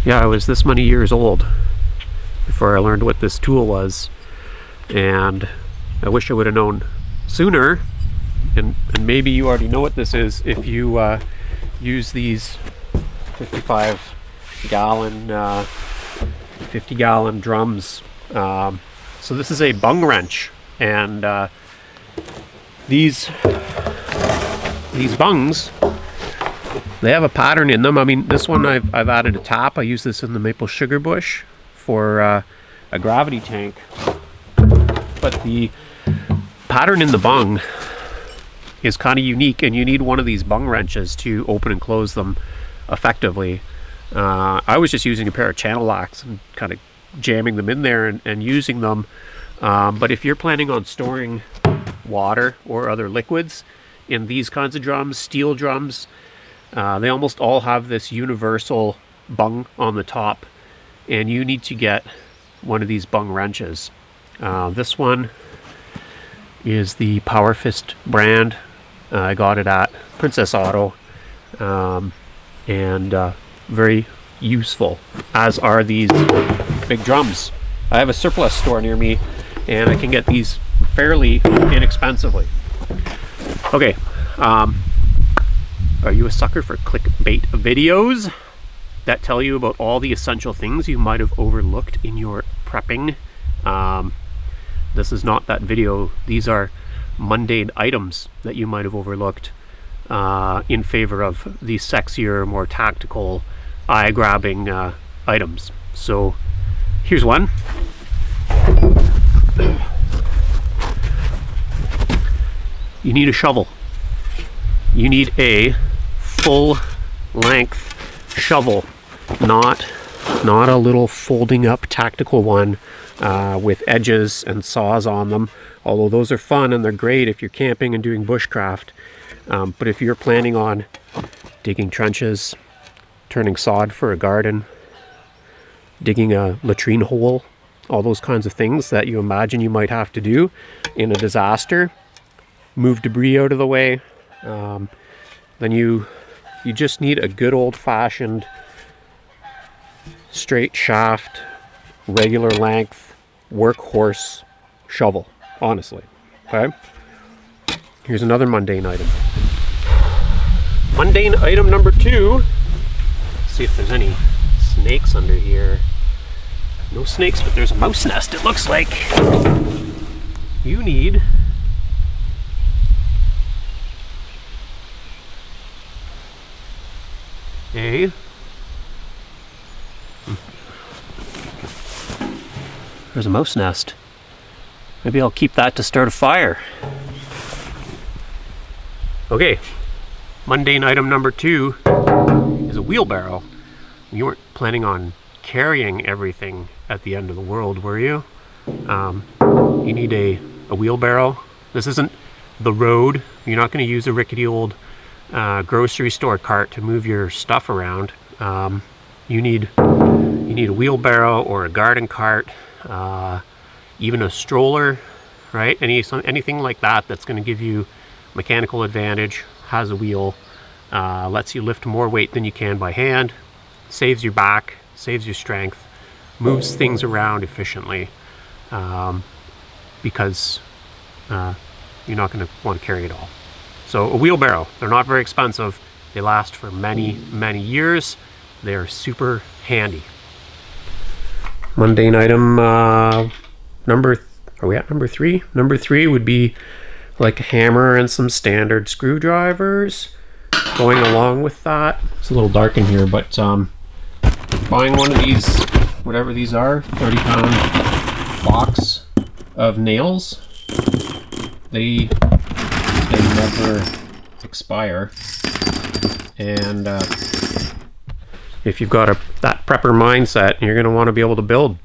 Yeah, I was this many years old before I learned what this tool was, and I wish I would have known sooner. And maybe you already know what this is if you use these 50-gallon drums. So this is a bung wrench, and these bungs, they have a pattern in them. I mean, this one I've added a top. I use this in the maple sugar bush for a gravity tank. But the pattern in the bung is kind of unique, and you need one of these bung wrenches to open and close them effectively. I was just using a pair of channel locks and kind of jamming them in there and using them. But if you're planning on storing water or other liquids in these kinds of drums, steel drums, they almost all have this universal bung on the top, and you need to get one of these bung wrenches. This one is the Power Fist brand. I got it at Princess Auto, and very useful, as are these big drums. I have a surplus store near me, and I can get these fairly inexpensively. Okay, are you a sucker for clickbait videos that tell you about all the essential things you might have overlooked in your prepping? This is not that video. These are mundane items that you might have overlooked in favor of the sexier, more tactical, eye-grabbing items. So here's one. You need a shovel. You need a full length shovel, not a little folding up tactical one with edges and saws on them, although those are fun and they're great if you're camping and doing bushcraft. But if you're planning on digging trenches, turning sod for a garden, digging a latrine hole, all those kinds of things that you imagine you might have to do in a disaster, move debris out of the way, then you just need a good old-fashioned straight shaft, regular length, workhorse shovel, honestly. Okay, here's another mundane item. Mundane item number 2. Let's see if there's any snakes under here. No snakes, but there's a mouse nest, it looks like. You need a there's a mouse nest. Maybe I'll keep that to start a fire. Okay, mundane item number 2 is a wheelbarrow. You weren't planning on carrying everything at the end of the world, were you? You need a wheelbarrow. This isn't the road. You're not going to use a rickety old grocery store cart to move your stuff around. You need a wheelbarrow or a garden cart, even a stroller, right? Anything like that that's going to give you mechanical advantage, has a wheel, lets you lift more weight than you can by hand, saves your back, saves your strength, moves things around efficiently, because you're not going to want to carry it all. So a wheelbarrow, they're not very expensive. They last for many, many years. They're super handy. Mundane item are we at number 3? Number 3 would be like a hammer and some standard screwdrivers. Going along with that, it's a little dark in here, but buying one of these, whatever these are, 30-pound box of nails. They never expire, and if you've got that prepper mindset, you're going to want to be able to build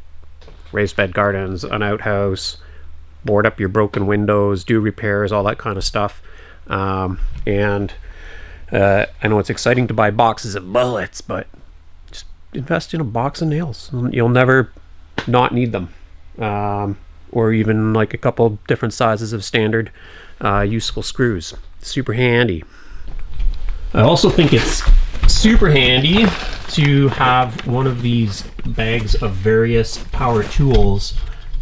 raised bed gardens, an outhouse, board up your broken windows, do repairs, all that kind of stuff. And I know it's exciting to buy boxes of bullets, but just invest in a box of nails. You'll never not need them, or even like a couple different sizes of standard useful screws. Super handy. I also think it's super handy to have one of these bags of various power tools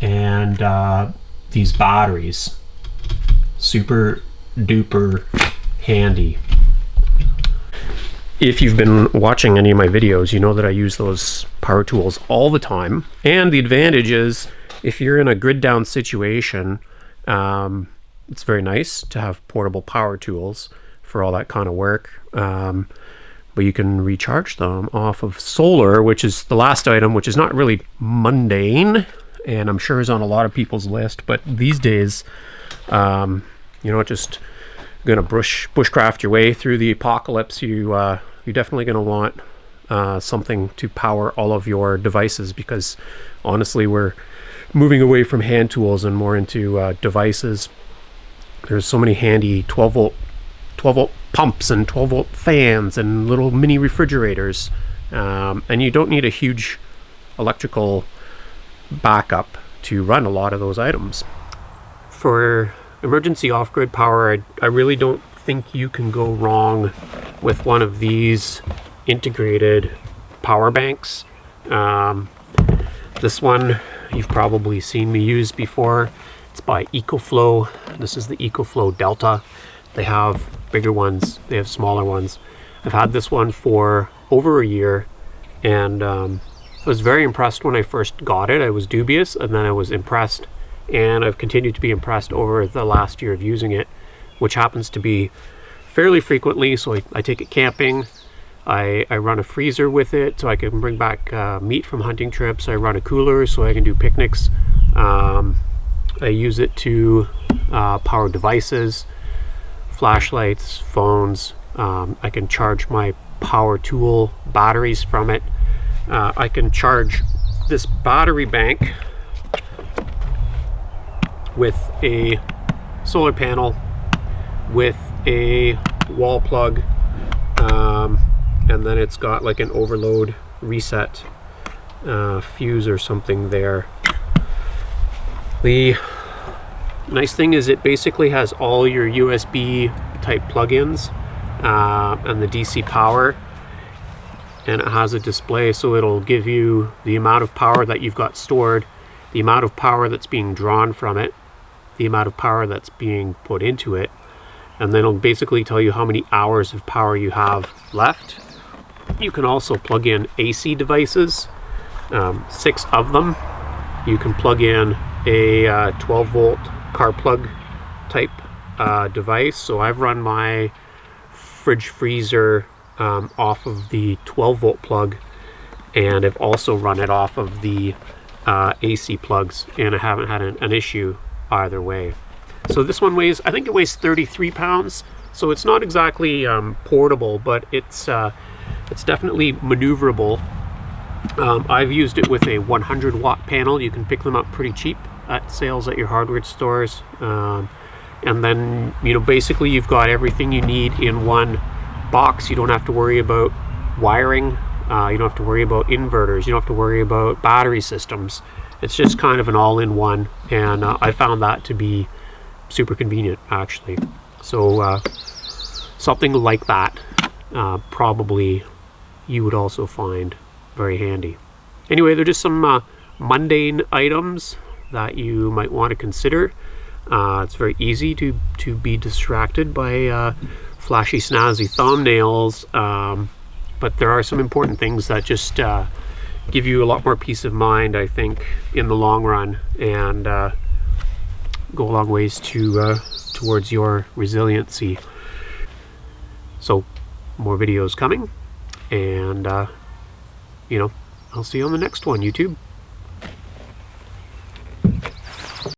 and these batteries. Super duper handy. If you've been watching any of my videos, you know that I use those power tools all the time. And the advantage is, if you're in a grid down situation, it's very nice to have portable power tools for all that kind of work. But you can recharge them off of solar, which is the last item, which is not really mundane, and I'm sure is on a lot of people's list. But these days, you know, just gonna bushcraft your way through the apocalypse. You're definitely gonna want something to power all of your devices, because honestly, we're moving away from hand tools and more into devices. There's so many handy 12 volt pumps and 12 volt fans and little mini refrigerators, and you don't need a huge electrical backup to run a lot of those items. For emergency off-grid power, I really don't think you can go wrong with one of these integrated power banks. This one you've probably seen me use before. It's by EcoFlow. This is the EcoFlow Delta. They have bigger ones, they have smaller ones. I've had this one for over a year, and I was very impressed when I first got it. I was dubious, and then I was impressed, and I've continued to be impressed over the last year of using it, which happens to be fairly frequently. So I take it camping. I run a freezer with it so I can bring back meat from hunting trips. I run a cooler so I can do picnics. I use it to power devices, flashlights, phones. I can charge my power tool batteries from it. I can charge this battery bank with a solar panel, with a wall plug, and then it's got like an overload reset fuse or something there. The nice thing is it basically has all your USB type plugins and the DC power, and it has a display, so it'll give you the amount of power that you've got stored, the amount of power that's being drawn from it, the amount of power that's being put into it, and then it'll basically tell you how many hours of power you have left. You can also plug in AC devices, 6 of them. You can plug in a 12 volt car plug type device. So I've run my fridge freezer off of the 12 volt plug, and I've also run it off of the AC plugs, and I haven't had an issue either way. So this one weighs, I think it weighs 33 pounds, so it's not exactly portable, but it's definitely maneuverable. I've used it with a 100 watt panel. You can pick them up pretty cheap at sales at your hardware stores, and then, you know, basically you've got everything you need in one box. You don't have to worry about wiring, you don't have to worry about inverters, you don't have to worry about battery systems. It's just kind of an all-in-one, and I found that to be super convenient, actually. So something like that probably you would also find very handy. Anyway, they're just some mundane items that you might want to consider. It's very easy to be distracted by flashy, snazzy thumbnails, but there are some important things that just give you a lot more peace of mind, I think, in the long run, and go a long ways towards your resiliency. So more videos coming, and you know, I'll see you on the next one, YouTube.